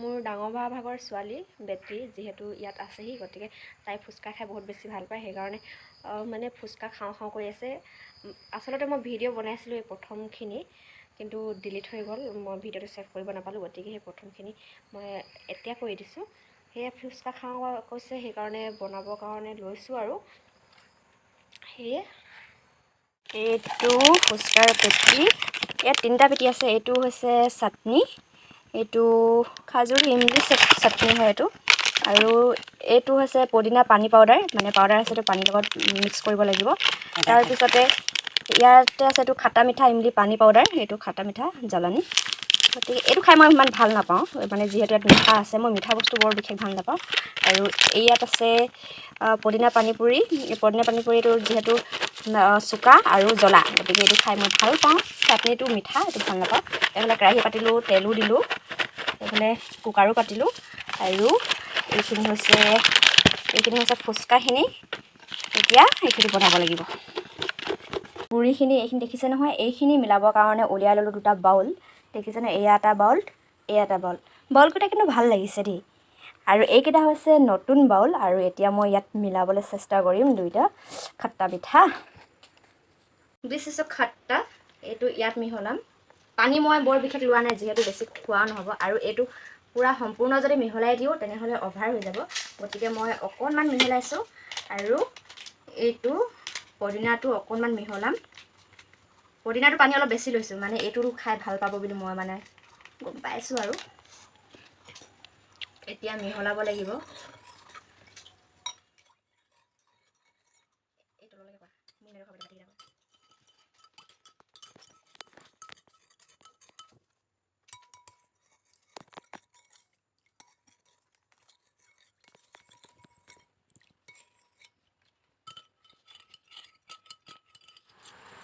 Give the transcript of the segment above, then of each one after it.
মোৰ ডাঙৰ বা ভাগৰ ছোৱালী বেটী যিহেতু ইয়াত আছেহি, গতিকে তাই ফুচকা খাই বহুত বেছি ভাল পায়। সেইকাৰণে মানে ফুচকা খাওঁ খাওঁ কৰি আছে। আচলতে মই ভিডিঅ' বনাইছিলোঁ এই প্ৰথমখিনি, কিন্তু ডিলিট হৈ গ'ল, মই ভিডিঅ'টো ছেভ কৰিব নাপালোঁ। গতিকে সেই প্ৰথমখিনি মই এতিয়া কৰি দিছোঁ। সেয়ে ফুচকা খাওঁ কৈছে, সেইকাৰণে বনাবৰ কাৰণে লৈছোঁ আৰু সেয়ে এইটো ফুচকাৰ পেটি। ইয়াত 3টা পেটি আছে। এইটো হৈছে চাটনি, এইটো খাজুৰ ইমলি চাটনি হয় এইটো, আৰু এইটো হৈছে পদিনা পানী পাউডাৰ, মানে পাউডাৰ আছে, এইটো পানীৰ লগত মিক্স কৰিব লাগিব। তাৰপিছতে ইয়াতে আছে এইটো খাটা মিঠা ইমলি পানী পাউডাৰ, এইটো খাটা মিঠা জ্বালানি। গতিকে এইটো খাই মই ইমান ভাল নাপাওঁ, মানে যিহেতু ইয়াত মিঠা আছে, মই মিঠা বস্তু বৰ বিশেষ ভাল নাপাওঁ। আৰু ইয়াত আছে পদিনা পানীপুৰি। পদিনা পানীপুৰিটো যিহেতু চোকা আৰু জ্বলা, গতিকে এইটো খাই মই ভাল পাওঁ। চাটনিটো মিঠা, এইটো ভাল নাপাওঁ। এইফালে কেৰাহী পাতিলোঁ, তেলো দিলোঁ, এইফালে কুকাৰো পাতিলোঁ, আৰু এইখিনি হৈছে ফুচকাখিনি। এতিয়া এইখিনি বনাব লাগিব। পুৰিখিনি এইখিনি দেখিছে নহয়, এইখিনি মিলাবৰ কাৰণে উলিয়াই ল'লোঁ 2টা বাউল। দেখিছেনে, এয়া এটা বাউল, এয়া এটা বাউল। বাউলকেইটা কিন্তু ভাল লাগিছে দেই। আৰু এইকেইটা হৈছে নতুন বাউল, আৰু এতিয়া মই ইয়াত মিলাবলৈ চেষ্টা কৰিম 2টা খাট্টা মিঠা। দিছ ইজ এ খাট্টা, এইটো ইয়াত মিহলাম। পানী মই বৰ বিশেষ লোৱা নাই, যিহেতু বেছি খোৱা নহ'ব, আৰু এইটো পূৰা সম্পূৰ্ণ যদি মিহলাই দিওঁ তেনেহ'লে অভাৰ হৈ যাব। গতিকে মই অকণমান মিহলাইছোঁ, আৰু এইটো পদিনাটো অকণমান মিহলাম। পদিনাটো পানী অলপ বেছি লৈছোঁ, মানে এইটো খাই ভাল পাব বুলি মই মানে গম পাইছোঁ। আৰু এতিয়া মিহলাব লাগিব।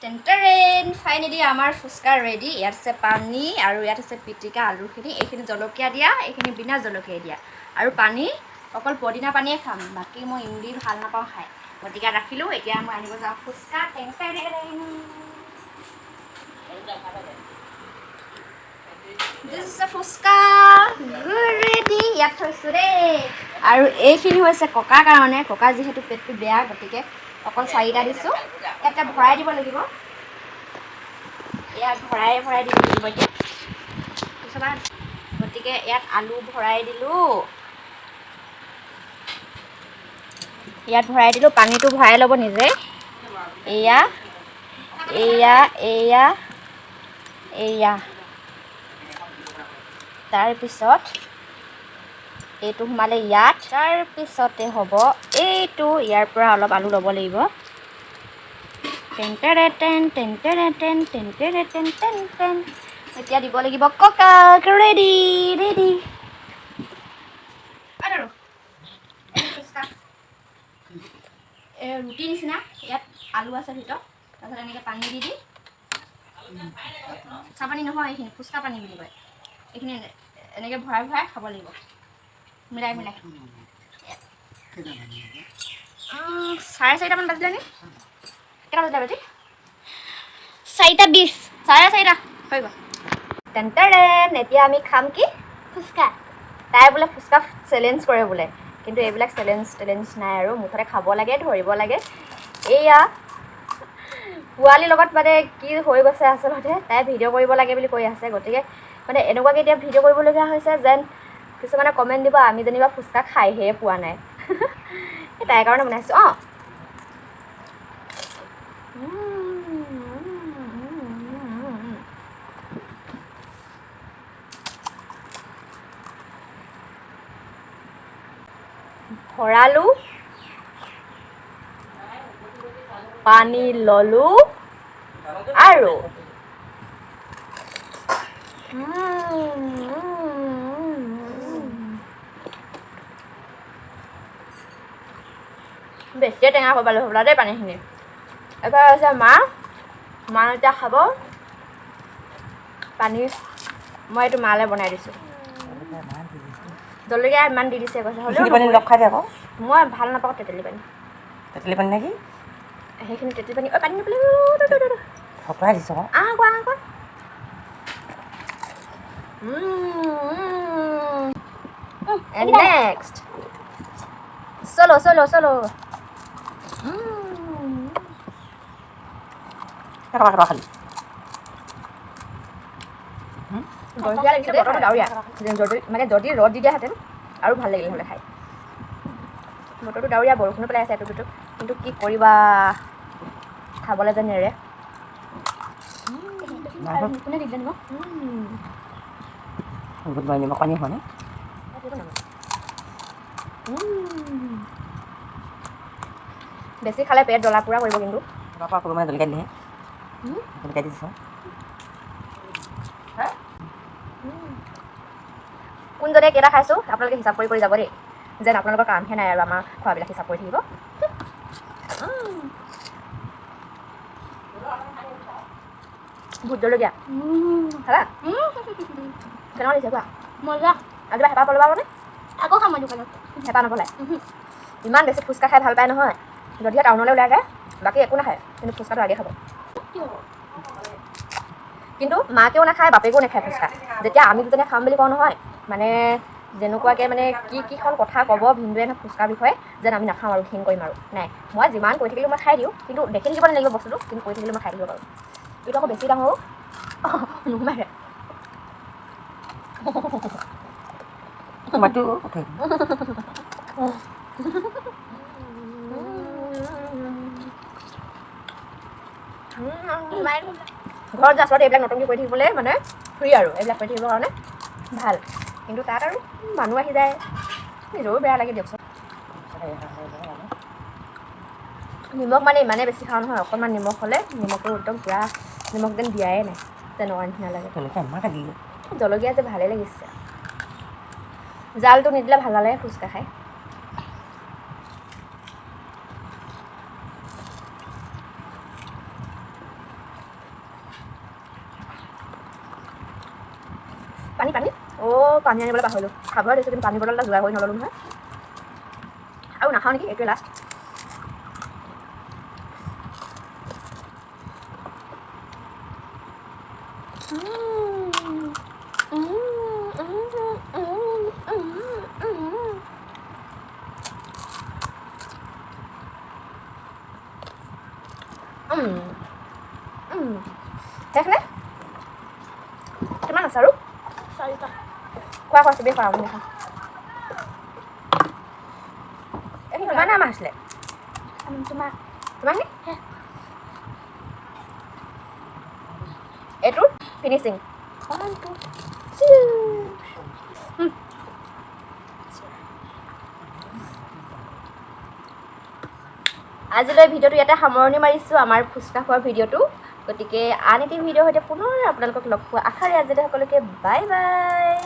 টেণ্টাৰেন, ফাইনেলি আমাৰ ফুচকা ৰেডি। ইয়াত আছে পানী, আৰু ইয়াত আছে পিটিকা আলুখিনি। এইখিনি জলকীয়া দিয়া, এইখিনি বিনা জলকীয়া দিয়া, আৰু পানী অকল পদিনা পানীয়ে খাম, বাকী মই ইমলি ভাল নাপাওঁ খাই। গতিকে ৰাখিলোঁ। এতিয়া মই আনিব যাওঁ phuchka. This is phuchka ready. ইয়াত থৈছোঁ দেই। আৰু এইখিনি হৈছে ককাৰ কাৰণে। ককা যিহেতু পেটটো বেয়া, গতিকে অকল 4টা দিছোঁ। ইয়াতে ভৰাই দিব লাগিব, ইয়াত ভৰাই দিব লাগিব এতিয়া। গতিকে ইয়াত আলু ভৰাই দিলোঁ, পানীটো ভৰাই ল'ব নিজে। এয়া এয়া এয়া এয়া তাৰপিছত এইটো সোমালে ইয়াত, তাৰপিছতে হ'ব এইটো। ইয়াৰ পৰা অলপ আলু ল'ব লাগিব। এতিয়া দিব লাগিব ককাক। Ready ready. ৰুটি নিচিনা, ইয়াত আলু আছে ভিতৰত, তাৰপিছত এনেকৈ পানী দি চাপানী নহয়, এইখিনি ফুচকা পানী বুলি কয়। এইখিনি এনেকৈ ভৰাই ভৰাই খাব লাগিব, মিলাই মিলাই। 4:30মান বাজিলে নি? কেইটা বাজিলে বেটি? 4:20, 4:30 হৈ গ'ল। টেণ্টাৰেন, এতিয়া আমি খাম কি? ফুচকা। তাই বোলে ফুচকা চেলেঞ্জ কৰে বোলে, কিন্তু এইবিলাক চেলেঞ্জ নাই আৰু। মুখতে খাব লাগে, ধৰিব লাগে। এইয়া পোৱালিৰ লগত মানে কি হৈ গৈছে আচলতে, তাই ভিডিঅ' কৰিব লাগে বুলি কৈ আছে। গতিকে মানে এনেকুৱাকৈ এতিয়া ভিডিঅ' কৰিবলগীয়া হৈছে যেন কিছুমানে কমেণ্ট দিব, আমি যেনিবা ফুচকা খাইহে পোৱা নাই। তাইৰ কাৰণে বনাইছোঁ। ভৰালোঁ, পানী ল'লোঁ, আৰু বেছিয়ে টেঙা কৰিবালোঁ হ'বলা দেই পানীখিনি। এবাৰ হৈছে মা এতিয়া খাব পানী। মই এইটো মালৈ বনাই দিছোঁ। জলকীয়া ইমান দি দিছে কৈছে, হ'লেও লগ খাই আকৌ মই ভাল নাপাওঁ তেতেলী পানী। তেতেলী পানী নেকি? সেইখিনি তেতেলী পানী। পানী নিবলৈ ভৰাই দিছোঁ আকৌ। And next. Solo. Kata খালি বঢ়িয়া লাগিছে বতৰটো ডাৱৰীয়া মানে যদি ৰ'দ দি দিয়াহেঁতেন আৰু ভাল লাগিলে হ'লে খাই বতৰটো ডাৱৰীয়া বৰষুণো পেলাই আছে এটুপ কিন্তু কি কৰিবা খাবলৈ যেন নেৰে কোনে দিলে নিমখ নিমখ পানী হোৱা নাই বেছি খালে পেট জ্বলা পুৰা কৰিব কিন্তু মানে জলকীয়া দিলেহে জলকীয়া দিছোঁ কোনজনে কেইটা খাইছোঁ আপোনালোকে হিচাপ কৰি যাব দেই যেন আপোনালোকৰ কামহে নাই আৰু আমাৰ খোৱাবিলাক হিচাপ কৰি থাকিব ভোট জলকীয়া খালা কেনেকুৱা দিছে কোৱা মজা আজি হেঁপাহ পলাবানে আকৌ খাম মই দোকানত হেঁপাহ নপলায় ইমান বেছি ফুচকা খাই ভাল পায় নহয় যদিহে টাউনলৈ ওলাই যায় বাকী একো নাখায় কিন্তু ফুচকাটো আগে খাব কিন্তু মাকেও নাখায় বাপেকেও নাখায় ফুচকা যেতিয়া আমি দুজনে খাম বুলি কওঁ নহয় মানে যেনেকুৱাকৈ মানে কিখন কথা ক'ব ভিন্দুৱে নহয় ফুচকাৰ বিষয়ে যেন আমি নাখাওঁ আৰু ঘিণ কৰিম আৰু নাই মই যিমান কৈ থাকিলেও মই খাই দিওঁ কিন্তু দেখি থাকিব নালাগিব বস্তুটো কিন্তু কৈ থাকিলেও মই খাই দিব পাৰোঁ এইটো আকৌ বেছি ডাঙৰ নোসোমায় ঘৰত যে আচলতে এইবিলাক নতুনকৈ কৰি থাকিবলৈ মানে ফ্ৰী আৰু এইবিলাক কৰি থাকিবৰ কাৰণে ভাল কিন্তু তাত আৰু মানুহ আহি যায় নিজৰো বেয়া লাগে দিয়কচোন নিমখ মানে ইমানেই বেছি খাওঁ নহয় অকণমান নিমখ হ'লে নিমখটো একদম পূৰা নিমখ যেন দিয়াই নাই তেনেকুৱা নিচিনা লাগে জলকীয়া যে ভালেই লাগিছে জালটো নিদিলে ভাল নালাগে ফুচকা খাই পানী পানী আনিবলৈ পাহৰিলোঁ খাব দিছোঁ কিন্তু পানী বটল এটা যোগাৰ কৰি নল'লোঁ নহয় আৰু নাখাওঁ নেকি এইটোৱে লাষ্ট শেষ নে কিমান আছে আৰু চাৰিটা খোৱা চবেই খোৱা আপুনি খাওঁ এইখিনি তোমাৰ নাম আছিলে তোমাক নি এইটোৰ ফিনিচিং আজিলৈ ভিডিঅ'টো ইয়াতে সামৰণি মাৰিছোঁ আমাৰ ফুচকা খোৱাৰ ভিডিঅ'টো গতিকে আন এটি ভিডিঅ'ৰ সৈতে পুনৰ আপোনালোকক লগ পোৱা আশাৰে আজিলৈ সকলোকে বাই বাই